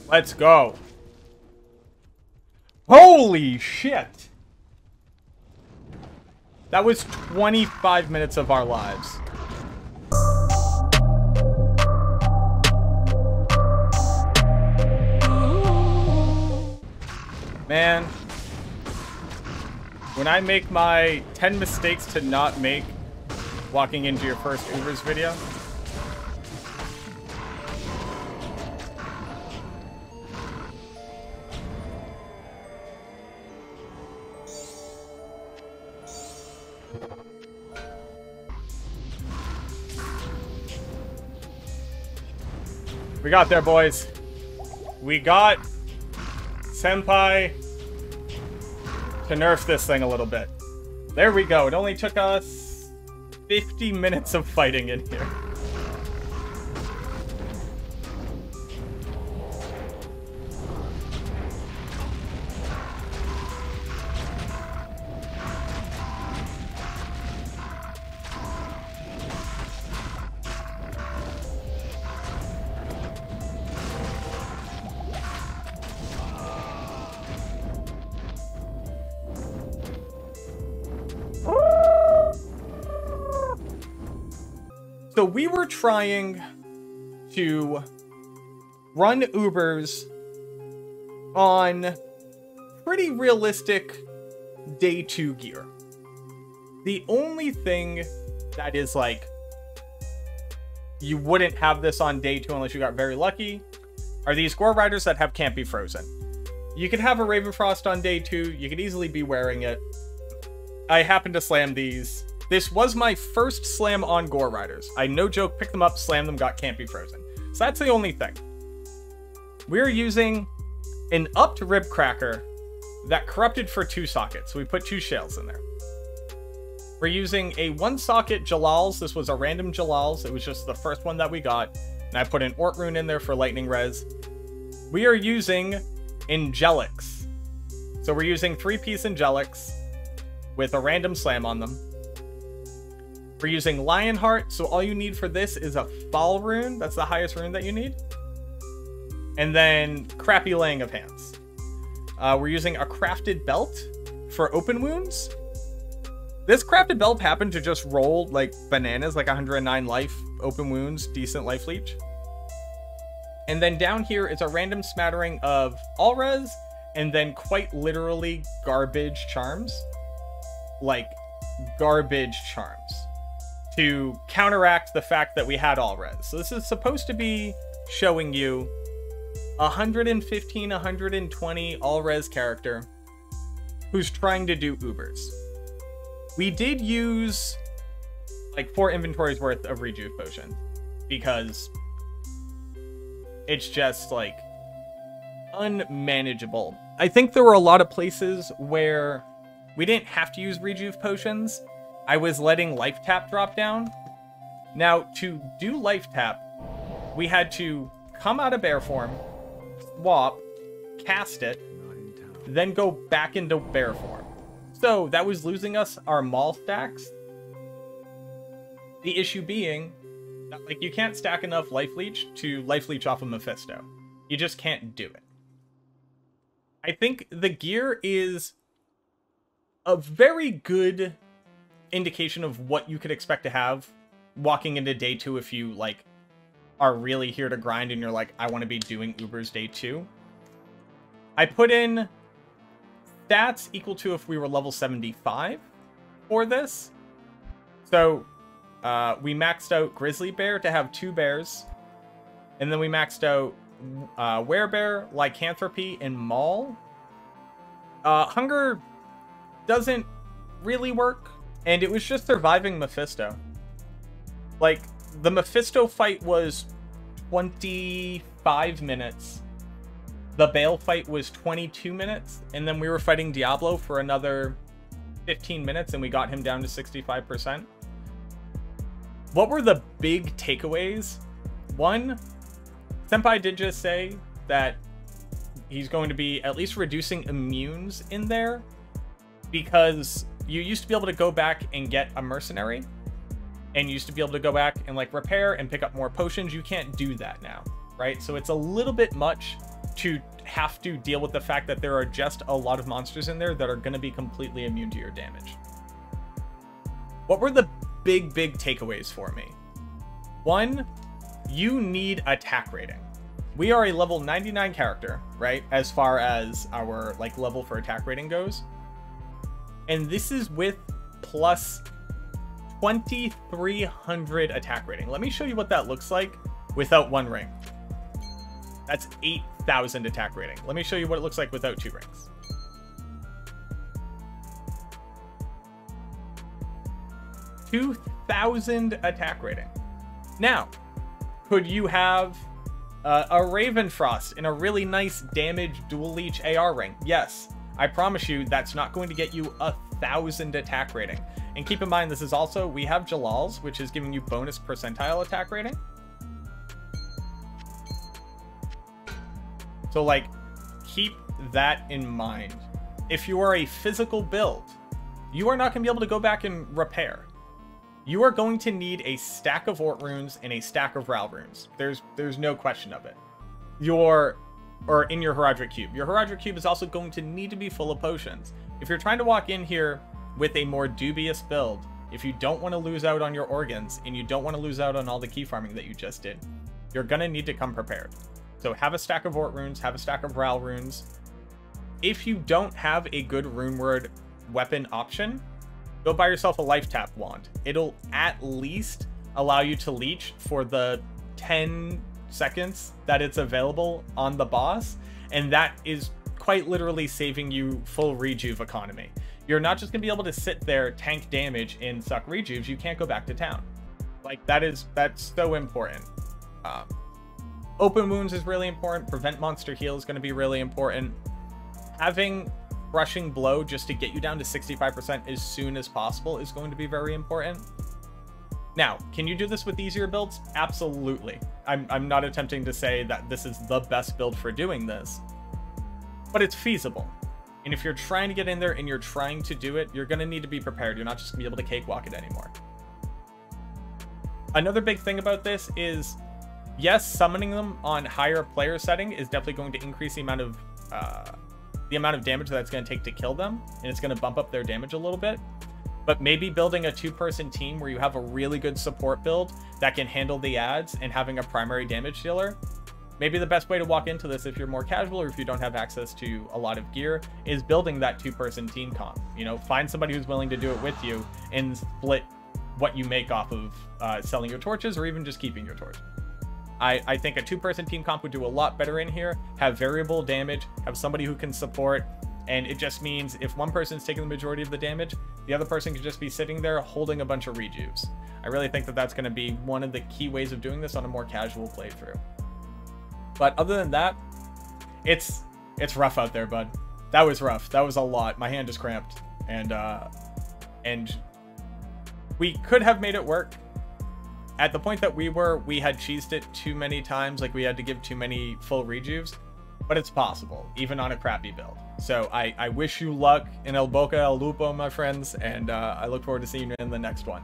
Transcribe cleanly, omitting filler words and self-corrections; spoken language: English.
Let's go. Holy shit. That was 25 minutes of our lives. Man. When I make my 10 mistakes to not make walking into your first Ubers video. We got there, boys. We got Senpai to nerf this thing a little bit. There we go. It only took us 50 minutes of fighting in here. So we were trying to run Ubers on pretty realistic day 2 gear. The only thing that is like, you wouldn't have this on day 2 unless you got very lucky, are these Gore Riders that Can't Be Frozen. You could have a Ravenfrost on day 2, you could easily be wearing it. I happened to slam these. This was my first slam on Gore Riders. I, no joke, picked them up, slammed them, got Can't Be Frozen. So that's the only thing. We're using an upped rib cracker that corrupted for 2 sockets. So we put 2 shells in there. We're using a 1-socket Jalal's. This was a random Jalal's. It was just the first one that we got. And I put an Ort Rune in there for lightning res. We are using Angelics. So we're using 3-piece Angelics with a random slam on them. We're using Lionheart, so all you need for this is a Fall rune. That's the highest rune that you need. And then crappy laying of hands. We're using a crafted belt for open wounds. This crafted belt happened to just roll like bananas, like 109 life, open wounds, decent life leech. And then down here is a random smattering of all res, and then quite literally garbage charms. Like garbage charms. To counteract the fact that we had all res. So this is supposed to be showing you 115, 120 all res character who's trying to do Ubers. We did use like 4 inventories worth of rejuve potion because it's just like unmanageable. I think there were a lot of places where we didn't have to use rejuve potions. I was letting life tap drop down. Now, to do life tap, we had to come out of bear form, swap, cast it, then go back into bear form. So that was losing us our Maul stacks. The issue being that, like, you can't stack enough life leech to life leech off of Mephisto. You just can't do it. I think the gear is a very good indication of what you could expect to have walking into day 2 if you like are really here to grind and you're like, I want to be doing Ubers day 2. I put in stats equal to if we were level 75 for this. So we maxed out Grizzly Bear to have 2 bears, and then we maxed out Werebear, Lycanthropy, and Maul. Hunger doesn't really work. And it was just surviving Mephisto. Like, the Mephisto fight was 25 minutes. The Baal fight was 22 minutes. And then we were fighting Diablo for another 15 minutes, and we got him down to 65%. What were the big takeaways? 1, Senpai did just say that he's going to be at least reducing immunes in there, because you used to be able to go back and get a mercenary, and you used to be able to go back and like repair and pick up more potions. You can't do that now, right? So it's a little bit much to have to deal with the fact that there are just a lot of monsters in there that are going to be completely immune to your damage. What were the big takeaways for me? One, you need attack rating. We are a level 99 character, right? As far as our like level for attack rating goes. And this is with plus 2300 attack rating. Let me show you what that looks like without 1 ring. That's 8000 attack rating. Let me show you what it looks like without 2 rings. $2,000 attack rating. Now, could you have a Ravenfrost in a really nice damage dual leech AR ring? Yes. I promise you that's not going to get you 1000 attack rating. And keep in mind, this is also, we have Jalal's, which is giving you bonus percentile attack rating. So like, keep that in mind. If you are a physical build, you are not going to be able to go back and repair. You are going to need a stack of Ort runes and a stack of Ral runes. There's no question of it. Or in your Herodric Cube. Your Herodric Cube is also going to need to be full of potions. If you're trying to walk in here with a more dubious build, if you don't want to lose out on your organs and you don't want to lose out on all the key farming that you just did, you're going to need to come prepared. So have a stack of Ort runes, have a stack of Ral runes. If you don't have a good rune word weapon option, go buy yourself a life tap wand. It'll at least allow you to leech for the 10 seconds that it's available on the boss, and that is quite literally saving you full rejuve economy. You're not just gonna be able to sit there, tank damage, and suck rejuves. You can't go back to town. Like, that's so important. Open wounds is really important. Prevent monster heal is gonna be really important. Having crushing blow just to get you down to 65% as soon as possible is going to be very important. Now, can you do this with easier builds? Absolutely. I'm not attempting to say that this is the best build for doing this, but it's feasible. And if you're trying to get in there and you're trying to do it, you're going to need to be prepared. You're not just going to be able to cakewalk it anymore. Another big thing about this is, yes, summoning them on higher player setting is definitely going to increase the amount of damage that it's going to take to kill them, and it's going to bump up their damage a little bit. But maybe building a 2-person team where you have a really good support build that can handle the ads and having a primary damage dealer, maybe the best way to walk into this if you're more casual or if you don't have access to a lot of gear is building that 2-person team comp. You know, find somebody who's willing to do it with you and split what you make off of selling your torches or even just keeping your torch. I think a 2-person team comp would do a lot better in here, have variable damage, have somebody who can support, and it just means if one person's taking the majority of the damage, the other person could just be sitting there holding a bunch of rejuves. I really think that that's going to be one of the key ways of doing this on a more casual playthrough. But other than that, it's rough out there, bud. That was rough. That was a lot. My hand is cramped, and we could have made it work. At the point that we had cheesed it too many times, like we had to give too many full rejuves, but it's possible, even on a crappy build. So I wish you luck in El Boca El Lupo, my friends, and I look forward to seeing you in the next one.